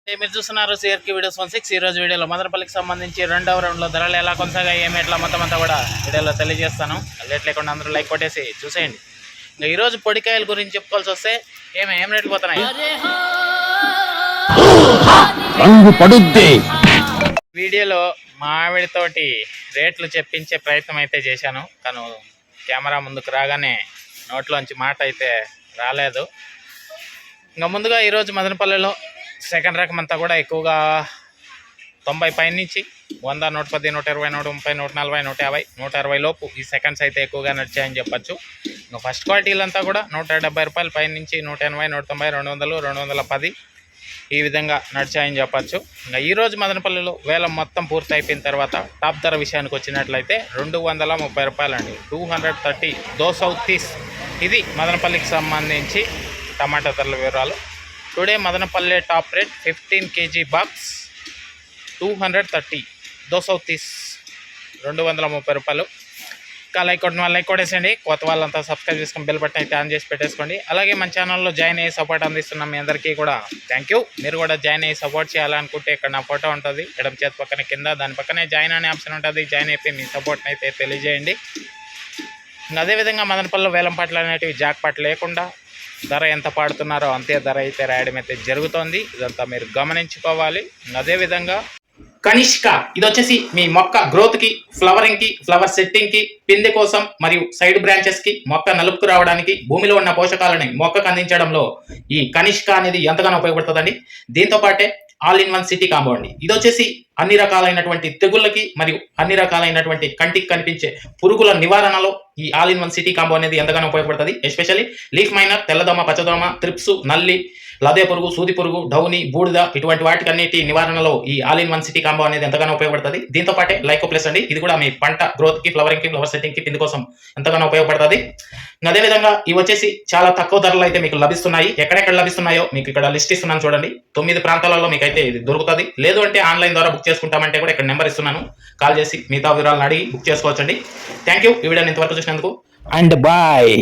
మీరు చూస్తున్నారు సిఆర్కి వీడియోస్ 16. ఈ రోజు వీడియోలో మదనపల్లికి సంబంధించి రెండవ రౌండ్లో ధరలు ఎలా కొనసాగా ఏమి ఎట్లా మొత్తం అంతా కూడా వీడియోలో తెలియజేస్తాను. లేట్ లేకుండా అందరూ లైక్ కొట్టేసి చూసేయండి. ఇంకా ఈరోజు పొడికాయల గురించి చెప్పుకోవాల్సి వస్తే ఏం రేట్లు పోతున్నాయి. వీడియోలో మా ఆవిడతోటి రేట్లు చెప్పించే ప్రయత్నం అయితే చేశాను. తను కెమెరా ముందుకు రాగానే నోట్లోంచి మాట అయితే రాలేదు. ఇంకా ముందుగా ఈరోజు మదనపల్లిలో సెకండ్ రకం అంతా కూడా ఎక్కువగా 90 పైన నుంచి 100, 110, 120, 130, 140, 150, 160 లోపు ఈ సెకండ్స్ అయితే ఎక్కువగా నడిచాయని చెప్పచ్చు. ఇంకా ఫస్ట్ క్వాలిటీలంతా కూడా 170 రూపాయల పైన నుంచి 180, 190, 200, 210 ఈ విధంగా నడిచాయని చెప్పచ్చు. ఇంకా ఈరోజు మదనపల్లిలో వేలం మొత్తం పూర్తి అయిపోయిన తర్వాత టాప్ ధర విషయానికి వచ్చినట్లయితే 230 రూపాయలు అండి. 230 230. ఇది మదనపల్లికి సంబంధించి టమాటా ధరల వివరాలు. Today Madanapalle top rate 15 kg box 230 230 230 రూపాయలు. ఇంకా లైక్ కొట్టేసండి. కొత్త వాళ్ళంతా సబ్స్క్రైబ్ చేసుకుని బెల్ బటన్ అయితే ఆన్ చేసి పెట్టేసుకోండి. అలాగే మన ఛానల్లో జాయిన్ అయ్యి సపోర్ట్ అందిస్తున్న మీ అందరికీ కూడా థ్యాంక్ యూ. మీరు కూడా జాయిన్ అయ్యి సపోర్ట్ చేయాలనుకుంటే ఇక్కడ నా ఫోటో ఉంటుంది ఎడమ చేతి పక్కన కింద, దాని పక్కనే జాయిన్ అనే ఆప్షన్ ఉంటుంది. జాయిన్ అయిపోయి మీ సపోర్ట్ని అయితే తెలియజేయండి. అదేవిధంగా మదనపల్లిలో వేలం పాటలు అనేటివి జాక్ పాటలు లేకుండా ధర ఎంత పాడుతున్నారో అంతే ధర అయితే రాయడం అయితే జరుగుతోంది. ఇదంతా మీరు గమనించుకోవాలి. అదేవిధంగా కనిష్క, ఇది వచ్చేసి మీ మొక్క గ్రోత్కి, ఫ్లవరింగ్కి, ఫ్లవర్ సెట్టింగ్కి, పిందె కోసం మరియు సైడ్ బ్రాంచెస్కి మొక్క నలుపుకు రావడానికి, భూమిలో ఉన్న పోషకాలని మొక్కకు అందించడంలో ఈ కనిష్క అనేది ఎంతగానో ఉపయోగపడుతుందండి. దీంతో పాటే all in one city combo అండి. ఇది వచ్చేసి అన్ని రకాలైనటువంటి తెగుళ్ళకి మరియు అన్ని రకాలైనటువంటి కంటికి కనిపించే పురుగుల నివారణలో ఈ all in one city combo అనేది ఎంతగానో ఉపయోగపడుతుంది. ఎస్పెషల్లీ లీఫ్ మైనర్, తెల్లదోమ, పచ్చదోమ, త్రిప్స్, నల్లి, లదే పురుగు, సూది పురుగు, డౌని, బూడిద ఇటువంటి వాటికన్నిటి నివారణలో ఈ all in one city combo అనేది ఎంతగానో ఉపయోగపడుతుంది. దీంతో పాటే లైకో ప్లస్ అండి. ఇది కూడా మీ పంట గ్రోత్కి, ఫ్లవరింగ్కి, ఫ్లవర్ సెట్టింగ్కి, పిండి కోసం ఎంతగానో ఉపయోగపడుతుంది. అదేవిధంగా ఇవి వచ్చేసి చాలా తక్కువ ధరలు అయితే మీకు లభిస్తున్నాయి. ఎక్కడెక్కడ లభిస్తున్నాయో మీకు ఇక్కడ లిస్ట్ ఇస్తున్నాను చూడండి. 9 ప్రాంతాలలో మీకు అయితే ఇది దొరుకుతుంది. లేదు అంటే ఆన్లైన్ ద్వారా బుక్ చేసుకుంటామంటే కూడా ఇక్కడ నెంబర్ ఇస్తున్నాను. కాల్ చేసి మిగతా వివరాలను అడిగి బుక్ చేసుకోవచ్చండి. Thank you. ఈ వీడియోని ఇంతవరకు చూసినందుకు అండ్ బాయ్.